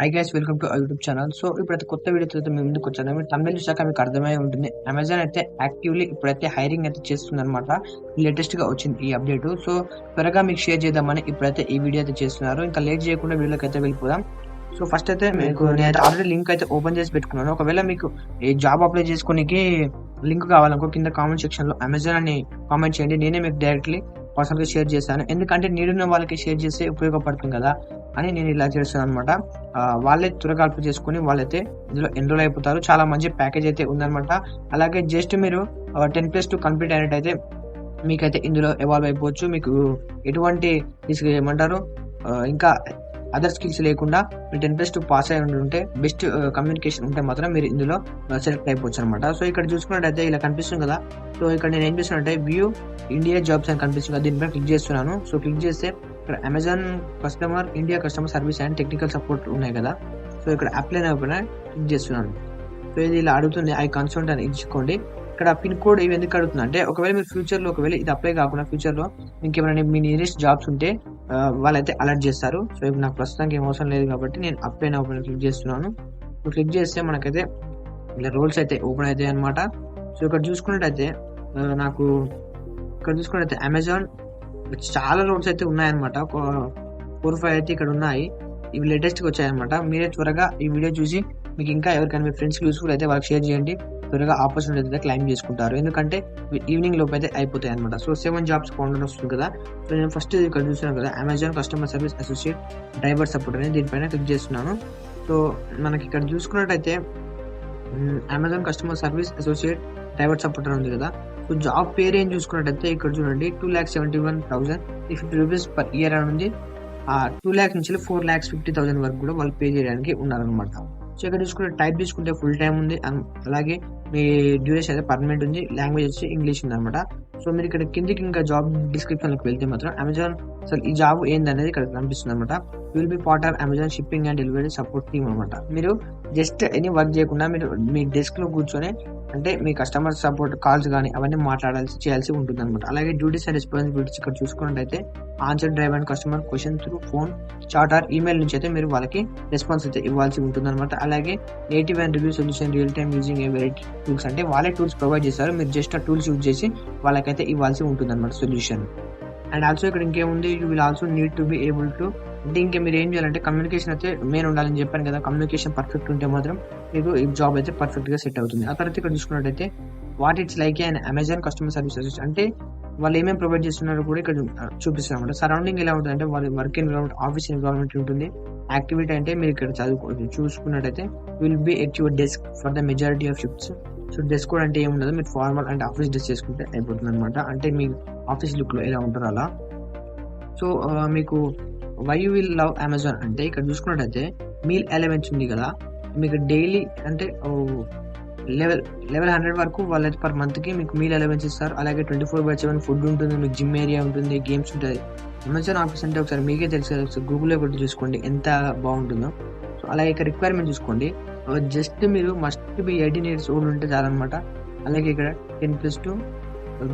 Hi guys, welcome to YouTube channel. So ఇప్పుడైతే కొత్త వీడియోతో అయితే మేము ముందుకు వచ్చాను. మీరు తమిళ చూసాక మీకు అర్థమై ఉంటుంది. అమెజాన్ అయితే యాక్టివ్లీ ఇప్పుడైతే హైరింగ్ అయితే చేస్తుంది అనమాట. లేటెస్ట్ గా వచ్చింది ఈ అప్డేట్. సో త్వరగా మీకు షేర్ చేద్దామని ఇప్పుడైతే ఈ వీడియో అయితే చేస్తున్నారు. ఇంకా లేట్ చేయకుండా వీడియోకి అయితే వెళ్ళిపోదాం. సో ఫస్ట్ అయితే మీకు నేనైతే ఆల్రెడీ లింక్ అయితే ఓపెన్ చేసి పెట్టుకున్నాను. ఒకవేళ మీకు ఈ జాబ్ అప్లై చేసుకోనికి లింక్ కావాలనుకో కింద కామెంట్ సెక్షన్ లో అమెజాన్ అని కామెంట్ చేయండి. నేనే మీకు డైరెక్ట్లీ పర్సనల్ గా షేర్ చేశాను. ఎందుకంటే నీడున్న వాళ్ళకి షేర్ చేస్తే ఉపయోగపడుతుంది కదా అని నేను ఇలా చేస్తాను అనమాట. వాళ్ళే త్వరగా అప్లై చేసుకుని వాళ్ళైతే ఇందులో ఎన్రోల్ అయిపోతారు. చాలా మంచి ప్యాకేజ్ అయితే ఉందన్నమాట. అలాగే జస్ట్ మీరు 10+2 కంప్లీట్ అయినట్టయితే మీకైతే ఇందులో ఎవాల్వ్ అయిపోవచ్చు. మీకు ఎటువంటి ఏమంటారు ఇంకా అదర్ స్కిల్స్ లేకుండా మీరు 10+2 పాస్ అయి ఉంటే బెస్ట్ కమ్యూనికేషన్ ఉంటే మాత్రం మీరు ఇందులో సెలెక్ట్ అయిపోవచ్చు అనమాట. సో ఇక్కడ చూసుకున్నట్టయితే ఇలా కనిపిస్తుంది కదా. సో ఇక్కడ నేను ఏం చేస్తున్నట్టే వ్యూ ఇండియా జాబ్స్ అని కనిపిస్తుంది కదా, దీనిపై క్లిక్ చేస్తున్నాను. సో క్లిక్ చేస్తే ఇక్కడ Amazon customer India customer service and technical support ఉన్నాయి కదా. సో ఇక్కడ అప్లై క్లిక్ చేస్తున్నాను. సో ఇది ఇలా అడుగుతుంది, ఐ కన్సల్ట్ అని ఇచ్చుకోండి. ఇక్కడ పిన్ కోడ్ ఇవి ఎందుకు అడుగుతుంది అంటే ఒకవేళ మీరు ఫ్యూచర్ లో ఒకవేళ ఇది అప్లై కాకుండా ఫ్యూచర్ లో మీకు ఏమైనా మీ నియరెస్ట్ జాబ్స్ ఉంటే వాళ్ళైతే అలర్ట్ చేస్తారు. సో ఇప్పుడు నాకు ప్రస్తుతానికి ఏం అవసరం లేదు కాబట్టి నేను అప్లై నౌ క్లిక్ చేస్తున్నాను. క్లిక్ చేస్తే మనకైతే ఇలా రోల్స్ అయితే ఓపెన్ అవుతాయి అనమాట. సో ఇక్కడ చూసుకున్నట్టయితే నాకు ఇక్కడ చూసుకున్నట్టయితే అమెజాన్ చాలా రోల్స్ అయితే ఉన్నాయన్నమాట. 4-5 అయితే ఇక్కడ ఉన్నాయి. ఇవి లేటెస్ట్ గా వచ్చాయన్నమాట. మీరే త్వరగా ఈ వీడియో చూసి మీకు ఇంకా ఎవరికైనా మీ ఫ్రెండ్స్ యూస్ఫుల్ అయితే వాళ్ళకి షేర్ చేయండి. త్వరగా ఆపర్చునిటీ అయితే క్లైమ్ చేసుకుంటారు. ఎందుకంటే ఈవినింగ్ లోపు అయితే అయిపోతాయి అనమాట. సో 7 జాబ్స్ కౌంటర్ వస్తుంది కదా. సో నేను ఫస్ట్ ఇక్కడ చూస్తున్నాను కదా, Amazon customer service associate driver support అని దీనిపైన క్లిక్ చేస్తున్నాను. సో మనకి ఇక్కడ చూసుకున్నట్టయితే Amazon customer service associate driver support ఉంది కదా. సో జాబ్ పేరు ఏం చూసుకున్నట్టయితే ఇక్కడ చూడండి, 2,71,050 రూపీస్ పర్ ఇయర్ అని ఉంది. 2 lakhs నుంచి 4,50,000 వరకు కూడా వాళ్ళు పే చేయడానికి ఉన్నారనమాట. సో ఇక్కడ చూసుకుంటే టైప్ తీసుకుంటే ఫుల్ టైం ఉంది. అలాగే మీ డ్యూరేషన్ అయితే పర్మనెంట్ ఉంది. లాంగ్వేజ్ వచ్చి ఇంగ్లీష్ ఉంది అనమాట. సో మీరు ఇక్కడ కిందికి ఇంకా జాబ్ డిస్క్రిప్షన్ లోకి వెళ్తే మాత్రం అమెజాన్ అసలు ఈ జాబ్ ఏందనేది ఇక్కడ కనిపిస్తుంది అనమాట. Will be part of Amazon shipping and delivery support team అనమాట. మీరు జస్ట్ ఎనీ వర్క్ చేయకుండా మీరు మీ డెస్క్ లో కూర్చొని అంటే మీ కస్టమర్ సపోర్ట్ కాల్స్ కానీ అవన్నీ చేయాల్సి ఉంటుంది అనమాట. అలాగే డ్యూటీస్ అండ్ రెస్పాన్సిబిలిటీస్ ఇక్కడ చూసుకున్నట్టయితే answer drive and customer question through phone, chat or email నుంచి అయితే మీరు వాళ్ళకి రెస్పాన్స్ అయితే ఇవ్వాల్సి ఉంటుంది అనమాట. అలాగే native and review solution real time using variety tools అంటే వాళ్ళే టూల్స్ ప్రొవైడ్ చేస్తారు. మీరు జస్ట్ ఆ టూల్స్ యూజ్ చేసి వాళ్ళకైతే ఇవ్వాల్సి ఉంటుంది అనమాట సొల్యూషన్. అండ్ ఆల్సో ఇక్కడ ఇంకేముంది, you will also need to be able to అంటే ఇంకా మీరు ఏం చేయాలంటే కమ్యూనికేషన్ అయితే మెయిన్ ఉండాలని చెప్పాను కదా. కమ్యూనికేషన్ పర్ఫెక్ట్ ఉంటే మాత్రం మీకు ఈ జాబ్ అయితే పర్ఫెక్ట్ గా సెట్ అవుతుంది. ఆ తర్వాత ఇక్కడ చూసుకున్నట్టయితే what it's like and Amazon customer services అంటే వాళ్ళు ఏమేమి ప్రొవైడ్ చేస్తున్నారో కూడా ఇక్కడ చూపిస్తారు అనమాట. సరౌండింగ్ ఎలా ఉంటుంది అంటే వాళ్ళ వర్క్ ఎన్విరాన్మెంట్, ఆఫీస్ ఎన్విరాన్మెంట్ ఉంటుంది. యాక్టివిటీ అంటే మీరు ఇక్కడ చూసుకున్నట్టయితే will be at your desk for the majority of shifts. So dress code అంటే ఏముండదు, మీరు ఫార్మల్ అండ్ ఆఫీస్ డ్రెస్ చేసుకుంటే అయిపోతుంది అనమాట. అంటే మీ ఆఫీస్ లుక్ లో ఎలా ఉంటారో అలా. సో మీకు why you will love Amazon అంటే ఇక్కడ చూసుకున్నట్టయితే మీల్ అలవెన్స్ ఉంది కదా. మీకు డైలీ అంటే లెవెల్ 100 వరకు వాళ్ళైతే పర్ మంత్ కి మీకు మీల్ అలవెన్స్ ఇస్తారు. అలాగే 24/7 ఫుడ్ ఉంటుంది, మీకు జిమ్ ఏరియా ఉంటుంది, గేమ్స్ ఉంటుంది. అమెజాన్ ఆఫీస్ అంటే ఒకసారి మీకే తెలుసు, గూగుల్లో కొట్టి చూసుకోండి ఎంత బాగుంటుందో. సో అలాగే ఇక్కడ రిక్వైర్మెంట్ చూసుకోండి, జస్ట్ మీరు మస్ట్ బి 18 years ఓల్డ్ ఉంటే చాలన్నమాట. అలాగే ఇక్కడ 10+2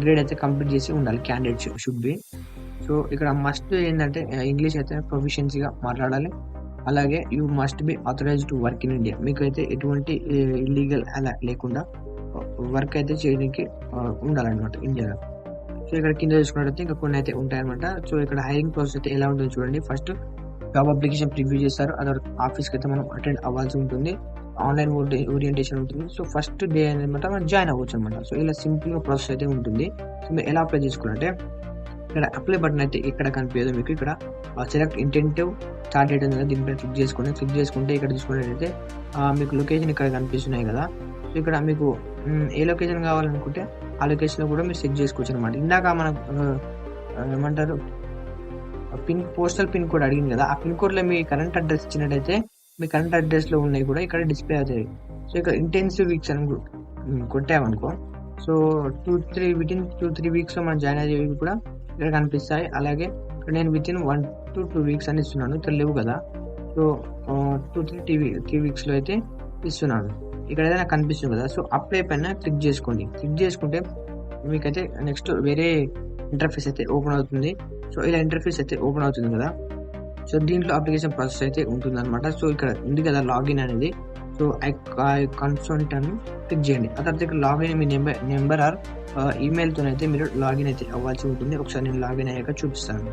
గ్రేడ్ అయితే కంప్లీట్ చేసి ఉండాలి క్యాండిడేట్ షుడ్ బి. సో ఇక్కడ మస్ట్ ఏంటంటే ఇంగ్లీష్ అయితే ప్రొఫిషియన్సీగా మాట్లాడాలి. అలాగే you must be authorize to work in India, మీకు అయితే ఎటువంటి ఇల్లీగల్ అలా లేకుండా వర్క్ అయితే చేయడానికి ఉండాలన్నమాట ఇండియాలో. సో ఇక్కడ కింద చూసుకున్నట్టయితే ఇంకా కొన్ని అయితే ఉంటాయన్నమాట. సో ఇక్కడ హైరింగ్ ప్రాసెస్ అయితే ఎలా ఉంటుందో చూడండి. ఫస్ట్ జాబ్ అప్లికేషన్ ప్రివ్యూ చేస్తారు, అదే ఆఫీస్కి అయితే మనం అటెండ్ అవ్వాల్సి ఉంటుంది. ఆన్లైన్ ఓరియంటేషన్ ఉంటుంది. సో ఫస్ట్ డే అనమాట మనం జాయిన్ అవ్వచ్చు అనమాట. సో ఇలా సింపుల్ గా ప్రాసెస్ అయితే ఉంటుంది. సో మీరు ఎలా అప్లై చేసుకోవాలంటే ఇక్కడ అప్లై బటన్ అయితే ఇక్కడ కనిపించదు మీకు. ఇక్కడ సెలెక్ట్ ఇంటెంటివ్ స్టార్ట్ డేట్ ఉంది కదా, దీనిపై క్లిక్ చేసుకోండి. క్లిక్ చేసుకుంటే ఇక్కడ చూసుకున్నట్టయితే మీకు లొకేషన్ ఇక్కడ కనిపిస్తున్నాయి కదా. సో ఇక్కడ మీకు ఏ లొకేషన్ కావాలనుకుంటే ఆ లొకేషన్ లో కూడా మీరు సెట్ చేసుకోవచ్చు అనమాట. ఇందాక మనం ఏమంటారు పోస్టల్ పిన్ కోడ్ అడిగింది కదా, ఆ పిన్ కోడ్ లో మీ కరెంట్ అడ్రస్ ఇచ్చినట్టయితే మీ కరెంట్ అడ్రస్ లో ఉన్నాయి కూడా ఇక్కడ డిస్ప్లే అవుతాయి. సో ఇక్కడ ఇంటెన్సివ్ వీక్స్ అని కొట్టామనుకో, సో వితిన్ 2-3 వీక్స్ లో మనం జాయిన్ అయ్యేవి కూడా ఇక్కడ కనిపిస్తాయి. అలాగే నేను వితిన్ 1 to 2 weeks అని ఇస్తున్నాను, తెలియవు కదా. సో 2-3 weeks లో అయితే ఇస్తున్నాను. ఇక్కడ ఏదైనా కనిపిస్తుంది కదా. సో అప్లై పైన క్లిక్ చేసుకోండి. క్లిక్ చేసుకుంటే మీకైతే నెక్స్ట్ వేరే ఇంటర్ఫేస్ అయితే ఓపెన్ అవుతుంది. సో ఇలా ఇంటర్ఫేస్ అయితే ఓపెన్ అవుతుంది కదా. సో దీంట్లో అప్లికేషన్ ప్రాసెస్ అయితే ఉంటుందన్నమాట. సో ఇక్కడ ఉంది కదా లాగిన్ అనేది, సో ఐ కన్సల్ట్ అని క్లిక్ చేయండి. ఆ తర్వాత ఇక్కడ లాగిన్ మీ నెంబర్ ఆర్ ఈమెయిల్తో అయితే మీరు లాగిన్ అయితే అవ్వాల్సి ఉంటుంది. ఒకసారి నేను లాగిన్ అయ్యాక చూపిస్తాను.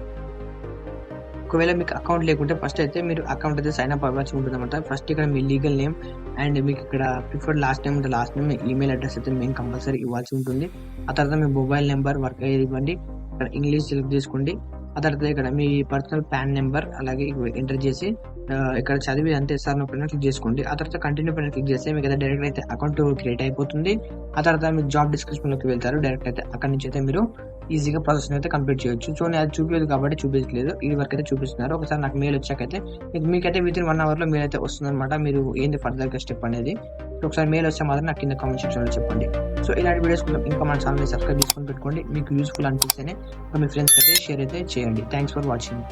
ఒకవేళ మీకు అకౌంట్ లేకుంటే ఫస్ట్ అయితే మీరు అకౌంట్ అయితే సైన్ అప్ అవ్వాల్సి ఉంటుంది అనమాట. ఫస్ట్ ఇక్కడ మీ లీగల్ నేమ్ అండ్ మీకు ఇక్కడ ప్రిఫర్డ్ లాస్ట్ నేమ్ ఉంటే లాస్ట్ నేమ్, ఈమెయిల్ అడ్రస్ అయితే మేము కంపల్సరీ ఇవ్వాల్సి ఉంటుంది. ఆ తర్వాత మీ మొబైల్ నెంబర్ వర్క్ అయ్యేది ఇవ్వండి. ఇక్కడ ఇంగ్లీష్ సెలెక్ట్ చేసుకోండి. ఆ తర్వాత ఇక్కడ మీ పర్సనల్ పాన్ నెంబర్ అలాగే ఎంటర్ చేసి ఇక్కడ చదివి అంతే సార్ పైన క్లిక్ చేసుకోండి. ఆ తర్వాత కంటిన్యూ పైన క్లిక్ చేస్తే మీకు అయితే డైరెక్ట్ అయితే అకౌంట్ క్రియేట్ అయిపోతుంది. ఆ తర్వాత మీరు జాబ్ డిస్క్రిప్షన్ లోకి వెళ్తారు. డైరెక్ట్ అయితే అక్కడ నుంచి అయితే మీరు ఈజీగా ప్రాసెస్ అయితే కంప్లీట్ చేయొచ్చు. సో నేను అది చూపించదు కాబట్టి చూపించలేదు, ఇది వరకు అయితే చూపిస్తున్నారు. ఒకసారి నాకు మెయిల్ వచ్చాకైతే మీకైతే విత్ ఇన్ 1 hour లో మెయిల్ అయితే వస్తుంది అనమాట. మీరు ఏంటి ఫర్దర్ గా స్టెప్ అనేది ఒకసారి మెయిల్ వస్తే మాత్రం నాకు కింద కామెంట్ సెక్షన్ లో చెప్పండి. సో ఇలాంటి వీడియోస్ ఇంకా మన ఛానల్ సబ్స్క్రైబ్ చేసుకొని పెట్టుకోండి. మీకు యూస్ఫుల్ అనిపిస్తేనే మీ ఫ్రెండ్స్ అయితే షేర్ అయితే చేయండి. Thanks for watching.